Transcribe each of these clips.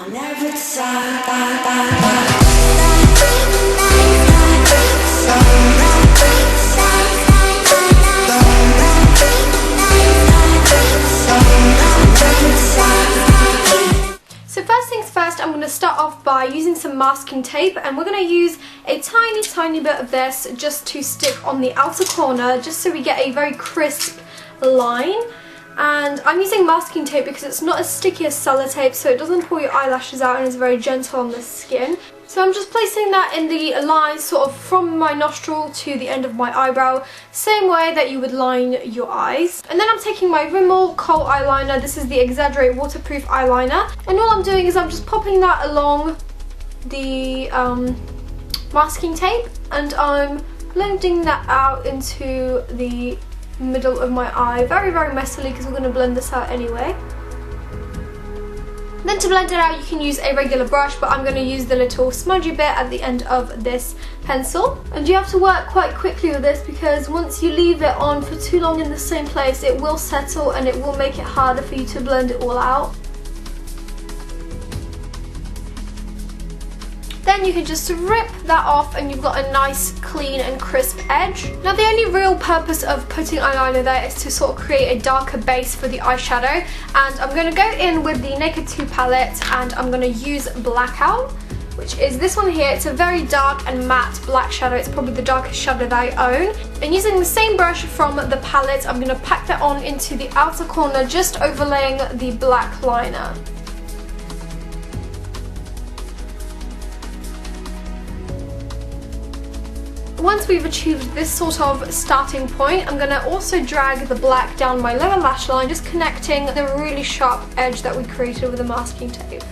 on every side. So first things first, I'm going to start off by using some masking tape, and we're going to use a tiny bit of this just to stick on the outer corner, just so we get a very crisp line. And I'm using masking tape because it's not as sticky as sellotape, so it doesn't pull your eyelashes out and is very gentle on the skin. So I'm just placing that in the line sort of from my nostril to the end of my eyebrow, same way that you would line your eyes. And then I'm taking my Rimmel Kohl eyeliner. This is the Exaggerate Waterproof eyeliner. And all I'm doing is I'm just popping that along the masking tape, and I'm blending that out into the middle of my eye, very messily, because we're going to blend this out anyway. Then to blend it out, you can use a regular brush, but I'm going to use the little smudgy bit at the end of this pencil. And you have to work quite quickly with this, because once you leave it on for too long in the same place, it will settle and it will make it harder for you to blend it all out. Then you can just rip that off and you've got a nice clean and crisp edge. Now the only real purpose of putting eyeliner there is to sort of create a darker base for the eyeshadow, and I'm going to go in with the Naked 2 palette and I'm going to use Blackout, which is this one here. It's a very dark and matte black shadow. It's probably the darkest shadow that I own. And using the same brush from the palette, I'm going to pack that on into the outer corner, just overlaying the black liner. Once we've achieved this sort of starting point, I'm going to also drag the black down my lower lash line, just connecting the really sharp edge that we created with the masking tape.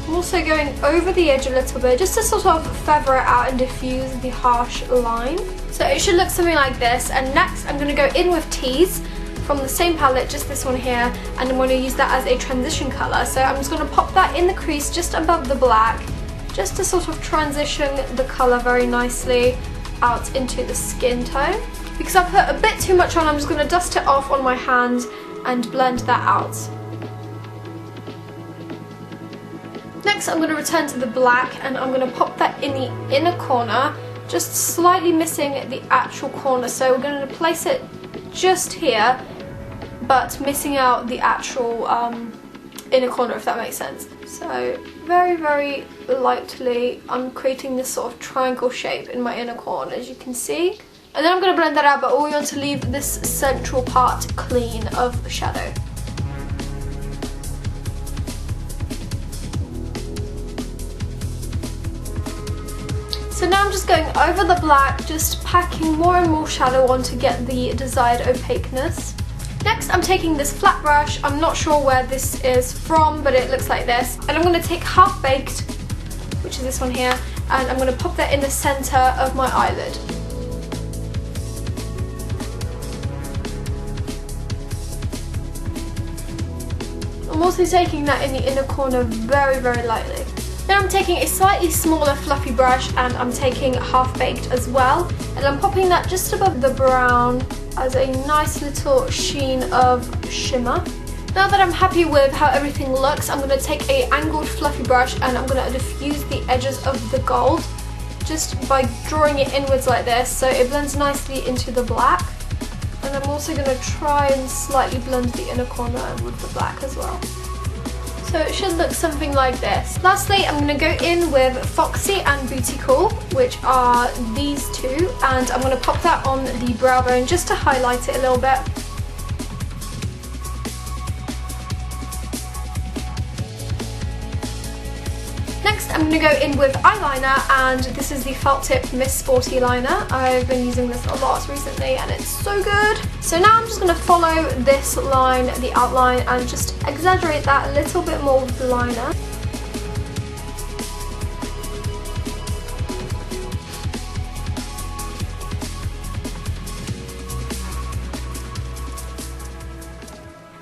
I'm also going over the edge a little bit, just to sort of feather it out and diffuse the harsh line. So it should look something like this. And next I'm going to go in with Tease from the same palette, just this one here, and I'm going to use that as a transition colour. So I'm just going to pop that in the crease just above the black, just to sort of transition the colour very nicely out into the skin tone. Because I put a bit too much on, I'm just going to dust it off on my hand and blend that out. Next I'm going to return to the black and I'm going to pop that in the inner corner, just slightly missing the actual corner. So we're going to place it just here, but missing out the actual inner corner, if that makes sense. So very lightly I'm creating this sort of triangle shape in my inner corner, as you can see. And then I'm going to blend that out, but we want to leave this central part clean of shadow. So now I'm just going over the black, just packing more and more shadow on to get the desired opaqueness. Next I'm taking this flat brush. I'm not sure where this is from, but it looks like this. And I'm going to take Half Baked, which is this one here, and I'm going to pop that in the centre of my eyelid. I'm also taking that in the inner corner very lightly. Then I'm taking a slightly smaller fluffy brush and I'm taking Half Baked as well, and I'm popping that just above the brown as a nice little sheen of shimmer. Now that I'm happy with how everything looks, I'm going to take a angled fluffy brush and I'm going to diffuse the edges of the gold just by drawing it inwards like this, so it blends nicely into the black. And I'm also going to try and slightly blend the inner corner with the black as well. So it should look something like this. Lastly, I'm going to go in with Foxy and Booty Call, which are these two, and I'm going to pop that on the brow bone just to highlight it a little bit. Next, I'm going to go in with eyeliner, and this is the Felt Tip Miss Sporty liner. I've been using this a lot recently and it's so good. So now I'm just going to follow this line, the outline, and just exaggerate that a little bit more with the liner.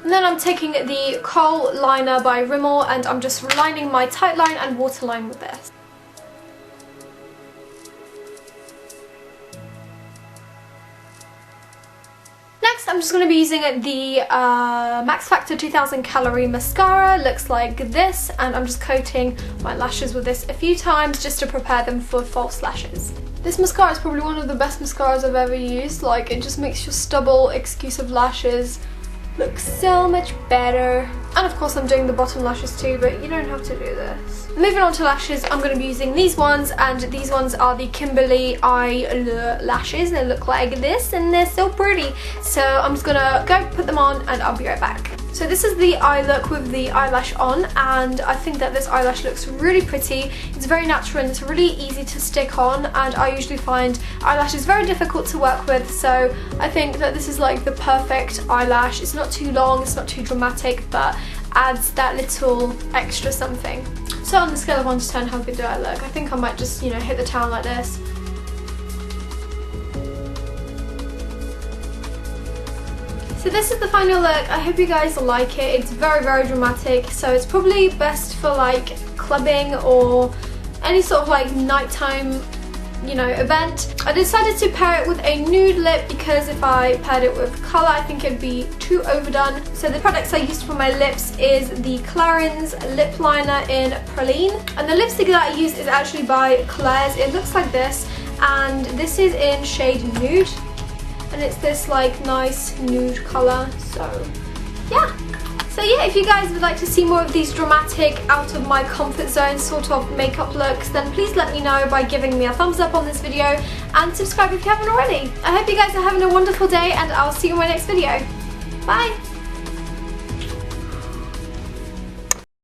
And then I'm taking the Kohl liner by Rimmel and I'm just lining my tight line and waterline with this. next I'm just going to be using the Max Factor 2000 Calorie Mascara. Looks like this, and I'm just coating my lashes with this a few times just to prepare them for false lashes. This mascara is probably one of the best mascaras I've ever used. Like, it just makes your stubble exclusive lashes look so much better. And of course I'm doing the bottom lashes too, but you don't have to do this. Moving on to lashes, I'm going to be using these ones, and these ones are the Kimberly Eye lashes. They look like this and they're so pretty. So I'm just going to go put them on and I'll be right back. So this is the eye look with the eyelash on, and I think that this eyelash looks really pretty. It's very natural and it's really easy to stick on, and I usually find eyelashes very difficult to work with, so I think that this is like the perfect eyelash. It's not too long, it's not too dramatic, but adds that little extra something. So on the scale of 1 to 10, how good do I look? I think I might just, you know, hit the town like this. So this is the final look. I hope you guys like it. It's very, very dramatic, so it's probably best for like clubbing or any sort of like nighttime, you know, event. I decided to pair it with a nude lip because if I paired it with colour, I think it'd be too overdone. So the products I used for my lips is the Clarins lip liner in Praline, and the lipstick that I use is actually by Claire's. It looks like this, and this is in shade Nude, and it's this like nice nude colour. So yeah. So yeah, if you guys would like to see more of these dramatic, out of my comfort zone sort of makeup looks, then please let me know by giving me a thumbs up on this video and subscribe if you haven't already. I hope you guys are having a wonderful day, and I'll see you in my next video. Bye!